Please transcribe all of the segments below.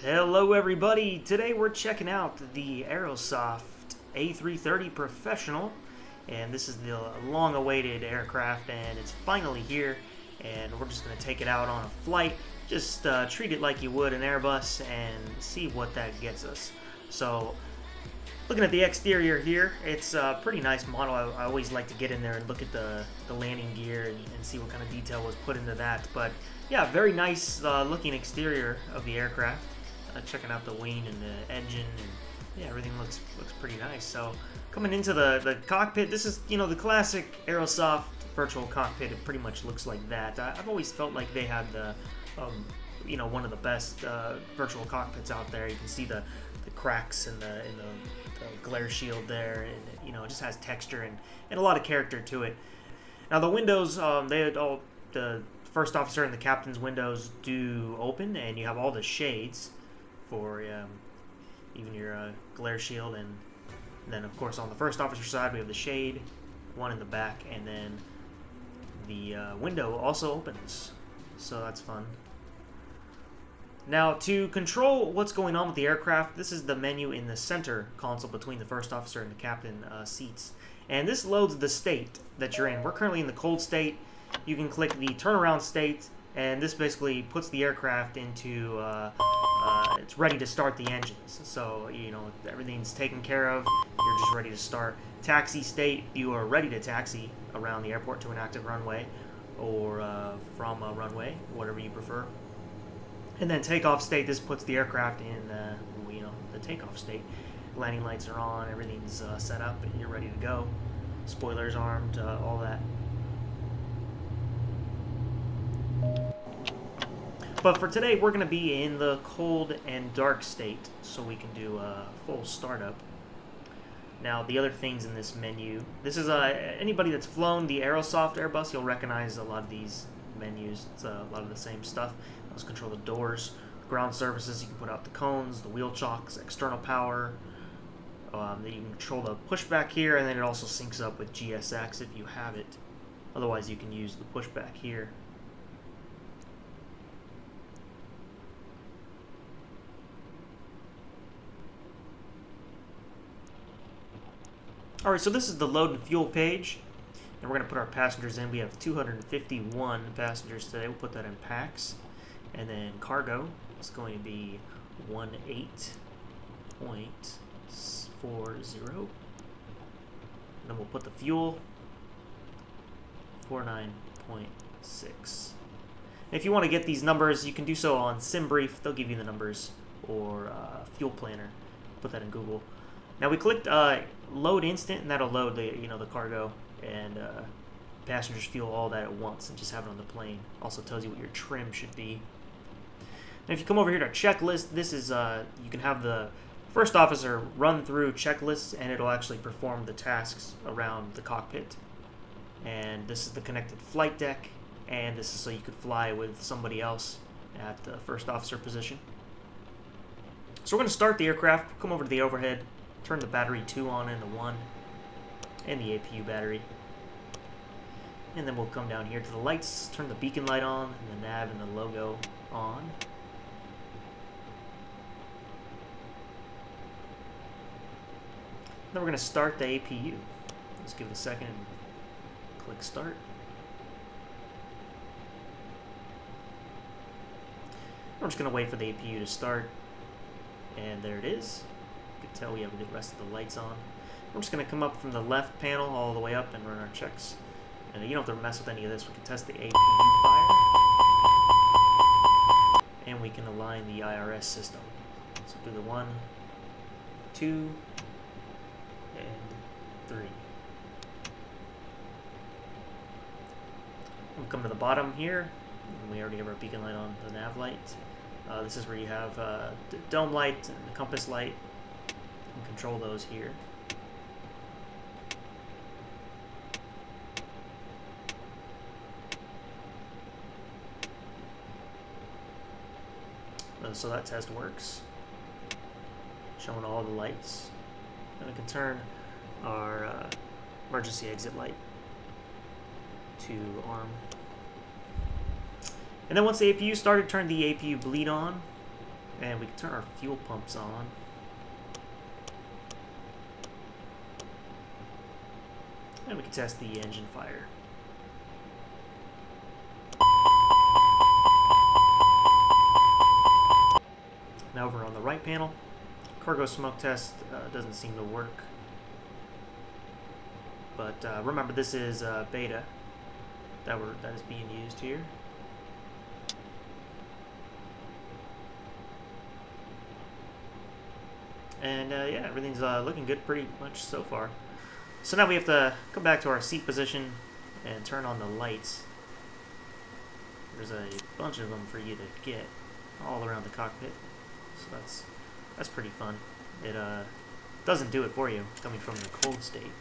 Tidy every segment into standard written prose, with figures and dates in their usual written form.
Hello everybody, today we're checking out the Aerosoft A330 Professional, and this is the long-awaited aircraft, and it's finally here, and we're just going to take it out on a flight. Just treat it like you would an Airbus and see what that gets us. So, looking at the exterior here, it's a pretty nice model. I always like to get in there and look at the landing gear and see what kind of detail was put into that. But yeah, very nice looking exterior of the aircraft. Checking out the wing and the engine, and yeah, everything looks pretty nice. So coming into the cockpit, this is the classic Aerosoft virtual cockpit. It pretty much looks like that. I've always felt like they had the one of the best virtual cockpits out there. You can see the cracks in the glare shield there, and it just has texture and a lot of character to it. Now the windows, the first officer and the captain's windows do open, and you have all the shades for even your glare shield, and then of course on the first officer side we have the shade, one in the back, and then the window also opens, so that's fun. Now to control what's going on with the aircraft, this is the menu in the center console between the first officer and the captain seats, and this loads the state that you're in. We're currently in the cold state. You can click the turnaround state, and this basically puts the aircraft into it's ready to start the engines. So everything's taken care of, you're just ready to start. Taxi state, you are ready to taxi around the airport to an active runway, or from a runway, whatever you prefer. And then takeoff state, this puts the aircraft in the takeoff state. Landing lights are on, everything's set up, and you're ready to go. Spoilers armed, all that. But for today, we're going to be in the cold and dark state, so we can do a full startup. Now, the other things in this menu, this is anybody that's flown the Aerosoft Airbus, you'll recognize a lot of these menus. It's a lot of the same stuff. Let's control the doors, ground surfaces. You can put out the cones, the wheel chocks, external power. Then you can control the pushback here, and then it also syncs up with GSX if you have it. Otherwise, you can use the pushback here. Alright, so this is the load and fuel page, and we're going to put our passengers in. We have 251 passengers today. We'll put that in packs. And then cargo is going to be 18.40. Then we'll put the fuel, 49.6. If you want to get these numbers, you can do so on SimBrief. They'll give you the numbers, or Fuel Planner. Put that in Google. Now we clicked load instant, and that'll load the cargo and passengers, fuel, all that at once, and just have it on the plane. Also tells you what your trim should be. And if you come over here to checklist, this is you can have the first officer run through checklists, and it'll actually perform the tasks around the cockpit. And this is the connected flight deck, and this is so you could fly with somebody else at the first officer position. So we're going to start the aircraft. Come over to the overhead. Turn the battery 2 on and the 1, and the APU battery. And then we'll come down here to the lights, turn the beacon light on, and the nav and the logo on. Then we're going to start the APU. Let's give it a second and click start. We're just going to wait for the APU to start, and there it is. You can tell we have the rest of the lights on. We're just going to come up from the left panel all the way up and run our checks. And you don't have to mess with any of this. We can test the APU fire, and we can align the IRS system. So do the 1, 2, and 3. We'll come to the bottom here, and we already have our beacon light on, the nav light. This is where you have the dome light and the compass light. You can control those here. So that test works, showing all the lights. And we can turn our emergency exit light to arm. And then once the APU started, turn the APU bleed on, And we can turn our fuel pumps on. And we can test the engine fire. Now over on the right panel, cargo smoke test doesn't seem to work. But remember, this is beta that is being used here. And yeah, everything's looking good pretty much so far. So now we have to come back to our seat position and turn on the lights. There's a bunch of them for you to get all around the cockpit. So that's pretty fun. It doesn't do it for you coming from the cold state.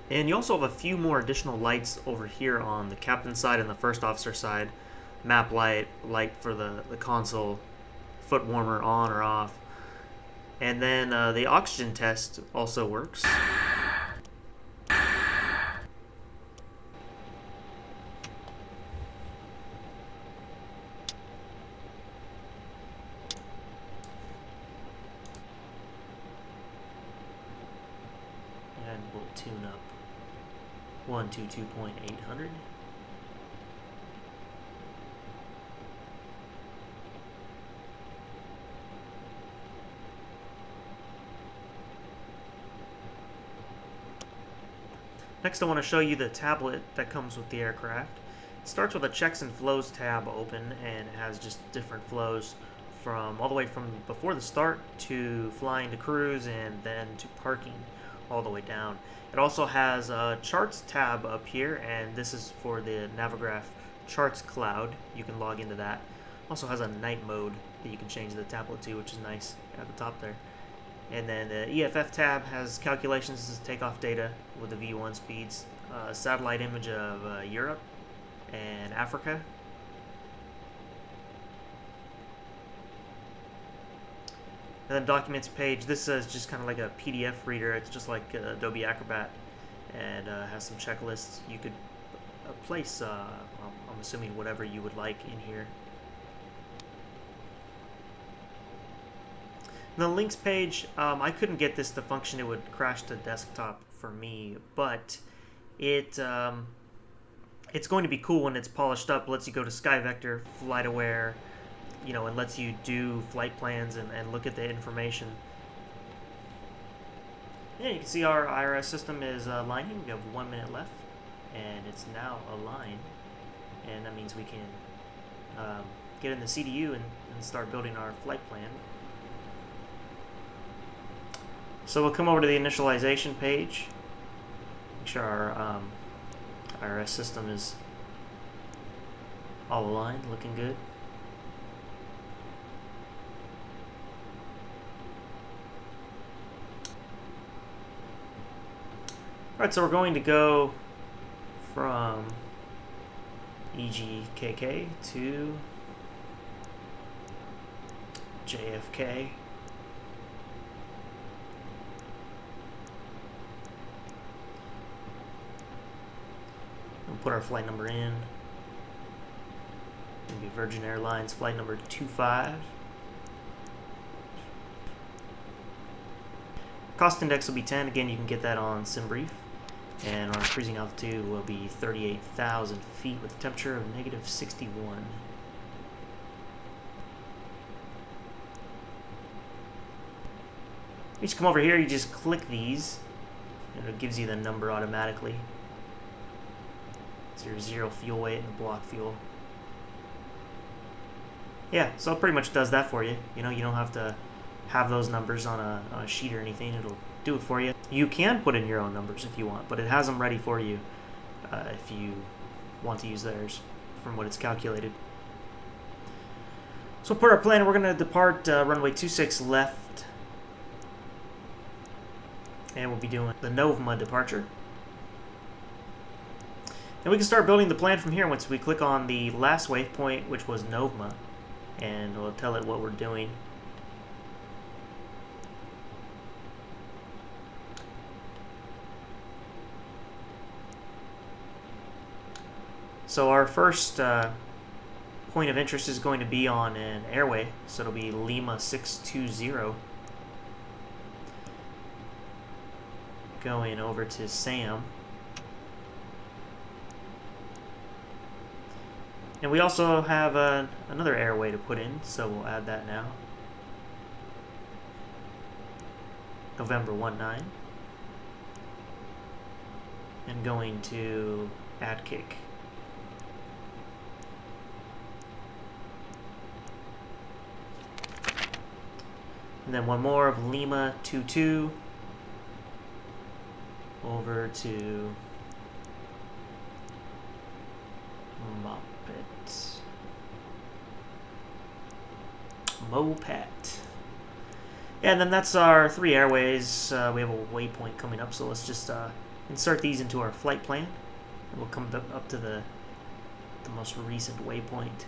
And you also have a few more additional lights over here on the captain's side and the first officer side. Map light, light for the console, foot warmer on or off. And then the oxygen test also works. And we'll tune up 122.800. Next, I want to show you the tablet that comes with the aircraft. It starts with a checks and flows tab open, and it has just different flows from all the way from before the start to flying to cruise and then to parking all the way down. It also has a charts tab up here, and this is for the Navigraph charts cloud. You can log into that. Also has a night mode that you can change the tablet to, which is nice at the top there. And then the EFF tab has calculations. This is takeoff data with the V1 speeds, satellite image of Europe and Africa. And then documents page. This is just kind of like a PDF reader. It's just like Adobe Acrobat, and has some checklists. You could place, I'm assuming, whatever you would like in here. The links page, I couldn't get this to function. It would crash to desktop for me, but it's going to be cool when it's polished up. It lets you go to SkyVector, FlightAware, and lets you do flight plans and look at the information. Yeah, you can see our IRS system is aligning. We have 1 minute left, and it's now aligned, and that means we can get in the CDU and start building our flight plan. So we'll come over to the initialization page, make sure our IRS system is all aligned, looking good. Alright, so we're going to go from EGKK to JFK. We'll put our flight number in. It'll be Virgin Airlines flight number 25. Cost index will be 10. Again, you can get that on SimBrief. And our cruising altitude will be 38,000 feet with a temperature of -61. You just come over here, you just click these, and it gives you the number automatically. It's your zero fuel weight and block fuel. Yeah, so it pretty much does that for you. You don't have to have those numbers on a sheet or anything. It'll do it for you. You can put in your own numbers if you want, but it has them ready for you if you want to use theirs from what it's calculated. So per our plan, we're going to depart runway 26 left, and we'll be doing the Novma departure. And we can start building the plan from here once we click on the last waypoint, which was Novma, and we'll tell it what we're doing. So our first point of interest is going to be on an airway, so it'll be Lima 620, going over to Sam. And we also have another airway to put in, so we'll add that now. November 19. And going to add kick. And then one more of Lima 22 over to Moped. Yeah, and then that's our 3 airways. We have a waypoint coming up, so let's just insert these into our flight plan. And we'll come up to the most recent waypoint.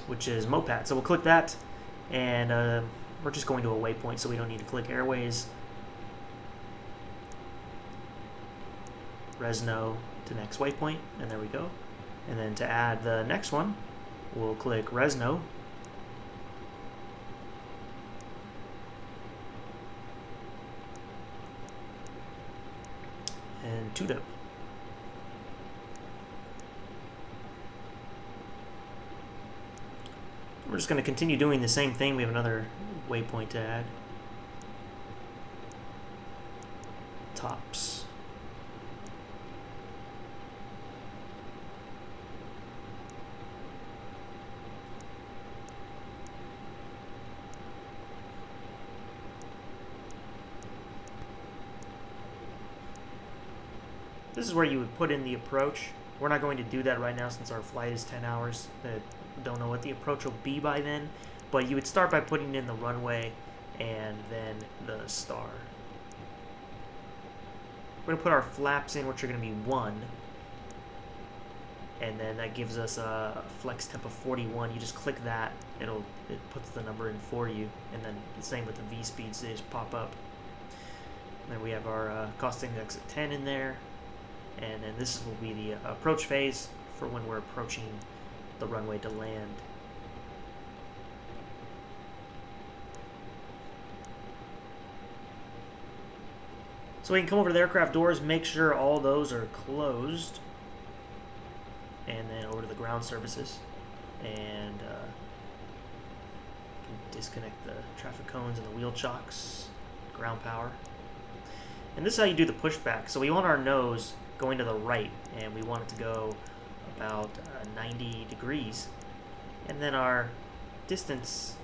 Which is Moped. So we'll click that, and we're just going to a waypoint, so we don't need to click airways. Resno to next waypoint, and there we go. And then to add the next one, we'll click Resno. And Tudo. We're just going to continue doing the same thing. We have another waypoint to add. Tops. This is where you would put in the approach. We're not going to do that right now since our flight is 10 hours. Don't know what the approach will be by then, but you would start by putting in the runway and then the star. We're going to put our flaps in, which are going to be 1, and then that gives us a flex temp of 41. You just click that, it puts the number in for you, and then the same with the V speeds, they just pop up. And then we have our cost index at 10 in there, and then this will be the approach phase for when we're approaching the runway to land. So we can come over to the aircraft doors, make sure all those are closed, and then over to the ground services, and disconnect the traffic cones and the wheel chocks, ground power. And this is how you do the pushback. So we want our nose going to the right, and we want it to go about 90 degrees, and then our distance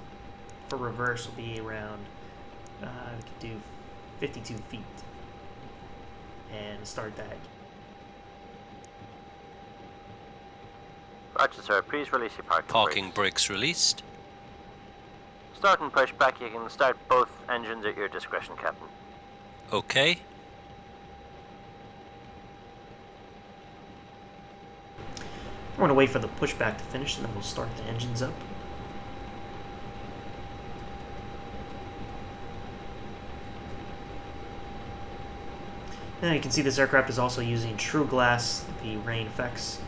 for reverse will be around we could do 52 feet, and start that. Roger, sir. Please release your parking brakes released. Start and pushback. You can start both engines at your discretion, Captain. Okay. We're going to wait for the pushback to finish, and then we'll start the engines up. And you can see this aircraft is also using True Glass, the rain effects.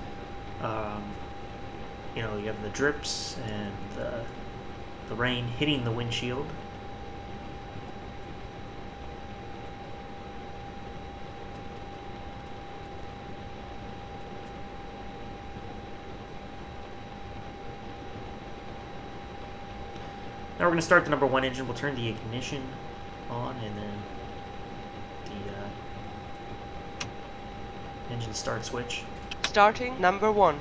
You know, you have the drips and the rain hitting the windshield. Now we're going to start the number 1 engine. We'll turn the ignition on, and then the engine start switch. Starting number 1.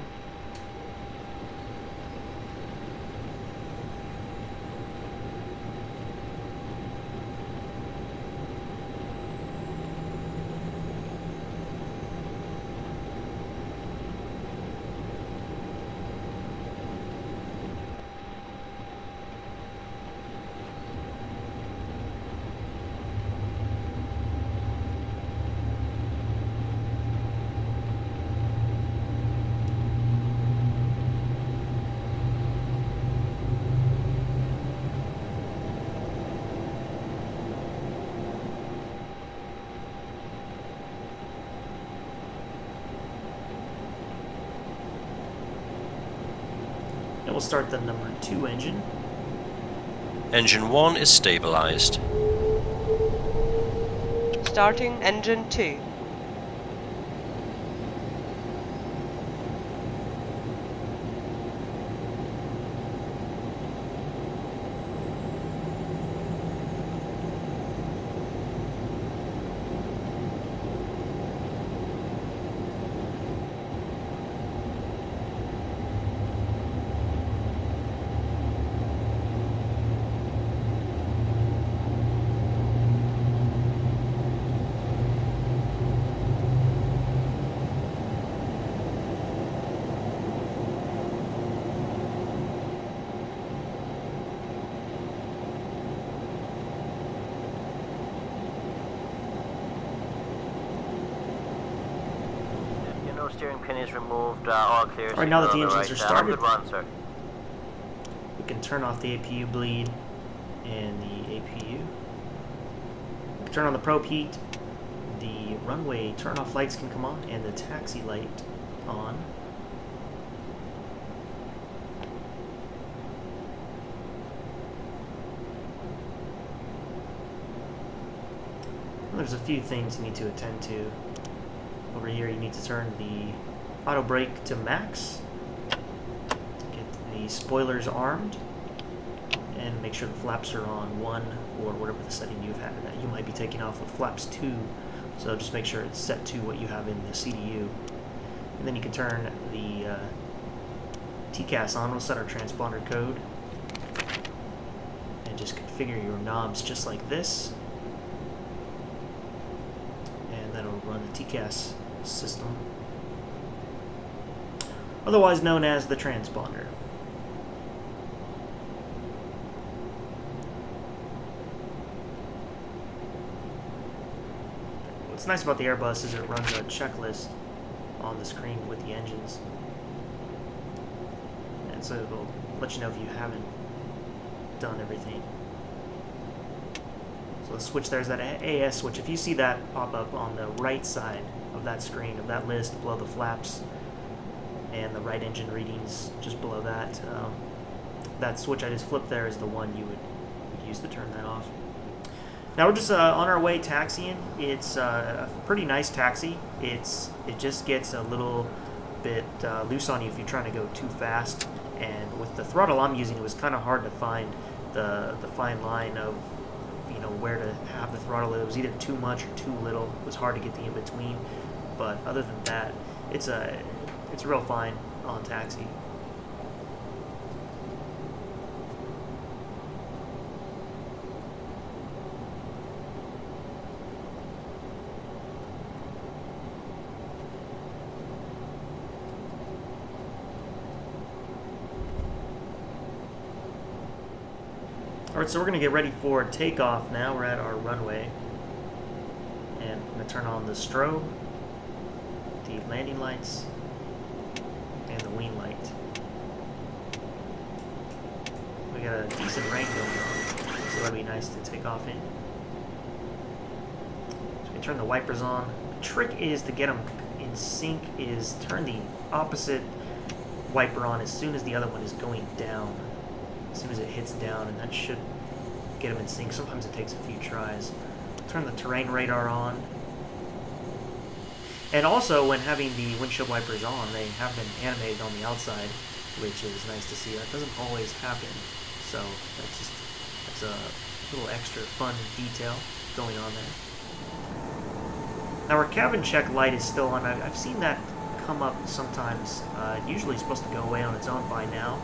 we'll start the number 2 engine. Engine 1 is stabilized. Starting engine 2. Steering pin is removed, all clear. Alright, now that the engines are started, good run, sir. we can turn off the APU bleed and the APU. We can turn on the probe heat, the runway turn-off lights can come on, and the taxi light on. There's a few things you need to attend to. Over here you need to turn the auto brake to max, get the spoilers armed, and make sure the flaps are on 1 or whatever the setting you've had. You might be taking off with flaps 2, so just make sure it's set to what you have in the CDU. And then you can turn the TCAS on. We'll set our transponder code and just configure your knobs just like this, and that'll run the TCAS system, otherwise known as the transponder. What's nice about the Airbus is it runs a checklist on the screen with the engines, and so it'll let you know if you haven't done everything. So the switch there's that AS switch. If you see that pop up on the right side of that screen, of that list below the flaps and the right engine readings just below that, that switch I just flipped there is the one you would use to turn that off. Now we're just on our way taxiing. It's a pretty nice taxi. It just gets a little bit loose on you if you're trying to go too fast, and with the throttle I'm using, it was kind of hard to find the fine line of where to have the throttle. It was either too much or too little. It was hard to get the in between, but other than that, it's real fine on taxi. Alright, so we're going to get ready for takeoff now. We're at our runway. And I'm going to turn on the strobe, the landing lights, and the wing light. We got a decent rain going on, so that'll be nice to take off in. So we turn the wipers on. The trick is to get them in sync is turn the opposite wiper on as soon as the other one is going down. As soon as it hits down, and that should get them in sync. Sometimes it takes a few tries. Turn the terrain radar on. And also, when having the windshield wipers on, they have been animated on the outside, which is nice to see. That doesn't always happen, so that's a little extra fun detail going on there. Now our cabin check light is still on. I've seen that come up sometimes. Usually it's supposed to go away on its own by now.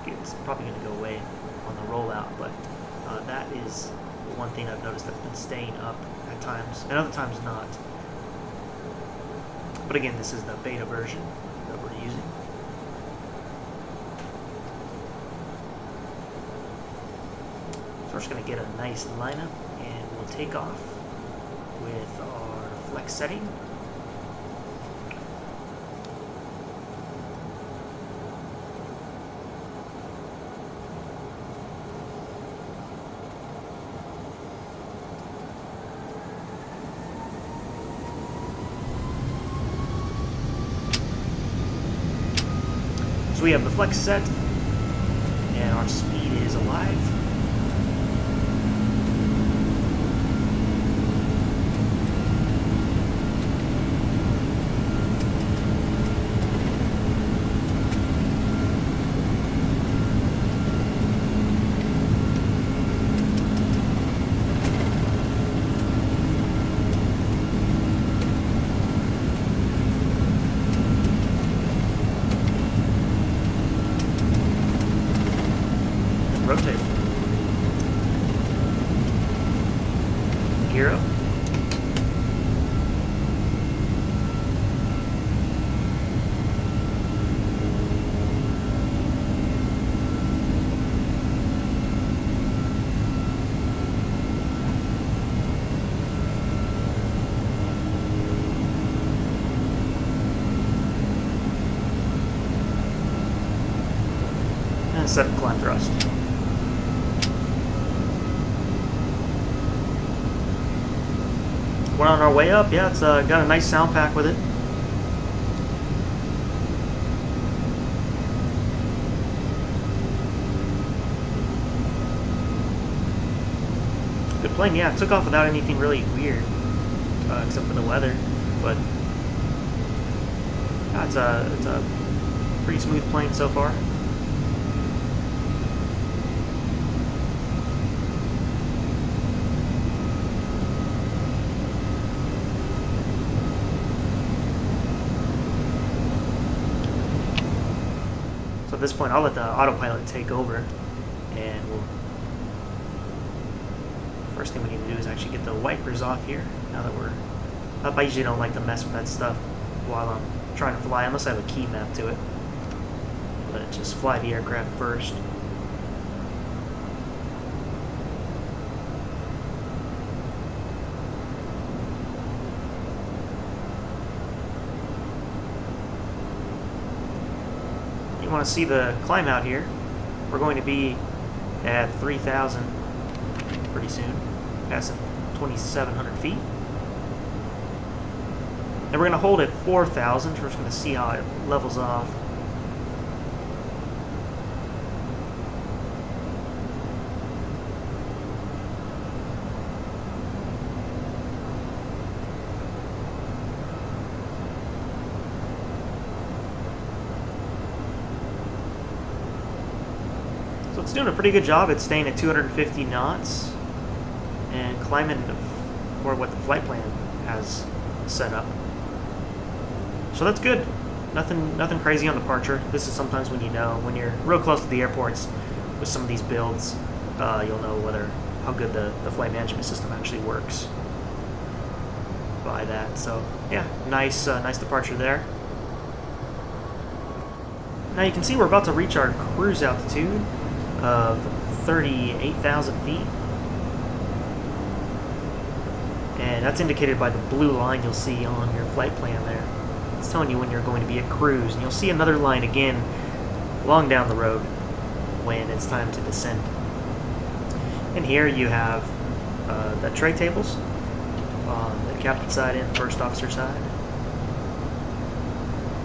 It's probably going to go away on the rollout, but that is the one thing I've noticed that's been staying up at times, and other times not. But again, this is the beta version that we're using. So we're just going to get a nice lineup, and we'll take off with our flex setting. We have the flex set, launch speed is alive. Rotate. Gear up. And set climb thrust. We're on our way up. Yeah, it's got a nice sound pack with it. Good plane. Yeah, it took off without anything really weird, except for the weather. But yeah, it's a pretty smooth plane so far. So at this point, I'll let the autopilot take over, and first thing we need to do is actually get the wipers off here. Now that we're up, I usually don't like to mess with that stuff while I'm trying to fly, unless I have a key map to it. But just fly the aircraft first. You want to see the climb out here. We're going to be at 3,000 pretty soon, passing 2,700 feet. And we're going to hold at 4,000. We're just going to see how it levels off. So it's doing a pretty good job. It's staying at 250 knots and climbing for what the flight plan has set up. So that's good. Nothing crazy on departure. This is sometimes when you know, when you're real close to the airports with some of these builds, you'll know how good the flight management system actually works by that. So yeah, nice departure there. Now you can see we're about to reach our cruise altitude of 38,000 feet. And that's indicated by the blue line you'll see on your flight plan there. It's telling you when you're going to be at cruise. And you'll see another line again long down the road when it's time to descend. And here you have the tray tables on the captain side and the first officer side.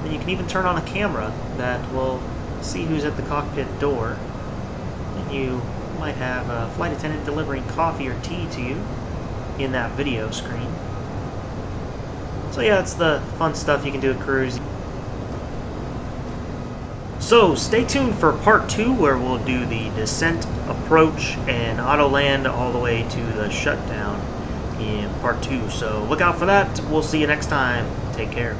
And you can even turn on a camera that will see who's at the cockpit door. And you might have a flight attendant delivering coffee or tea to you in that video screen. So yeah, it's the fun stuff you can do at cruise. So stay tuned for part 2, where we'll do the descent, approach, and auto land all the way to the shutdown in part 2. So look out for that. We'll see you next time. Take care.